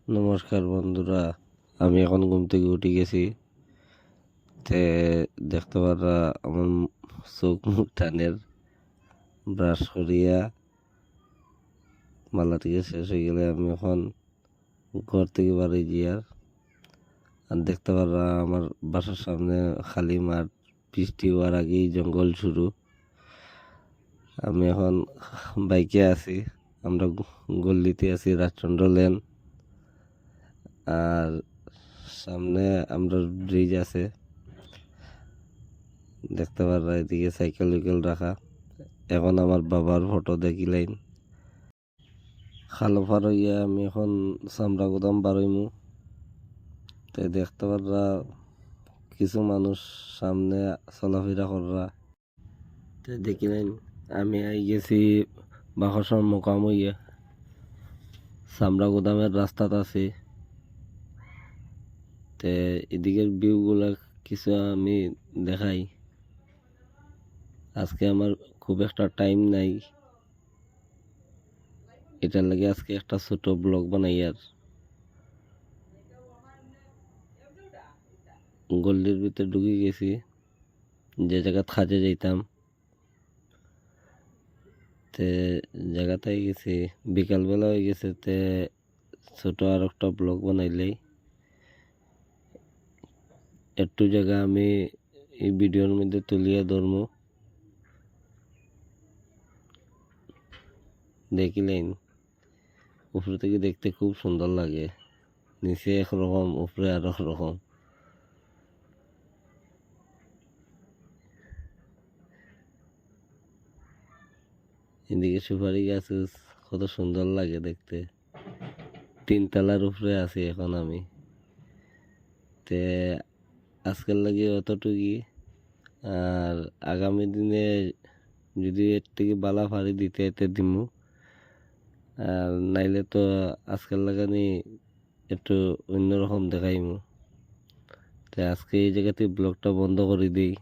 নমস্কার বন্ধুরা, আমি এখন ঘুম থেকে উঠে গেছি। তে দেখতে পারা আমার চোখ মুখ টানের ব্রাশ করিয়া মালা থেকে শেষ হয়ে গেলে আমি এখন ঘর থেকে বাড়ি গিয়া আর দেখতে পারা আমার বাসার সামনে খালি মাঠ, বৃষ্টি হওয়ার আগেই জঙ্গল শুরু। আমি এখন বাইকে আছি, আমরা গল্লিতে আছি রাজচন্দ্র লেন। আর সামনে আমরা ব্রিজ আছে, দেখতে পারা এদিকে সাইকেল উইকেল রাখা। এখন আমার বাবার ফটো দেখিলেন। খালো পার হইয়া আমি এখন চামড়া গুদাম বারইমু। তাই দেখতে পারা কিছু মানুষ সামনে চলাফেরা কররা। তাই দেখিলেন আমি আই গেছি বাকসর মোকাম হইয়া চামড়া গুদামের রাস্তাত আছি। তে এদিকের ভিউগুলা কিছু আমি দেখাই। আজকে আমার খুব একটা টাইম নাই, এটার লাগে আজকে একটা ছোট ব্লগ বানাই। আর গল্লির ভিতরে ঢুকে গেছি, যে জায়গা কাজে যাইতাম তে জায়গাটাই গেছি। বিকালবেলা হয়ে গেছে, তে ছোট আর একটা ব্লগ বানাইলেই একটু জায়গা আমি এই ভিডিওর মধ্যে তুলিয়া ধরমু। দেখিলেন উপরে থেকে দেখতে খুব সুন্দর লাগে, নিচে একরকম উপরে আর রকম। এদিকে সুপারি গাছ কত সুন্দর লাগে দেখতে। 3 তলার উপরে আছি এখন আমি। তে আজকের লাগে অতটুকুই। আর আগামী দিনে যদি এর থেকে বালা ফাড়ি দিতে এতে দিমু। আর নাইলে তো আজকের লাগানি একটু অন্যরকম দেখাইমু। তাই আজকে এই জায়গাতে ব্লগটা বন্ধ করে দিই।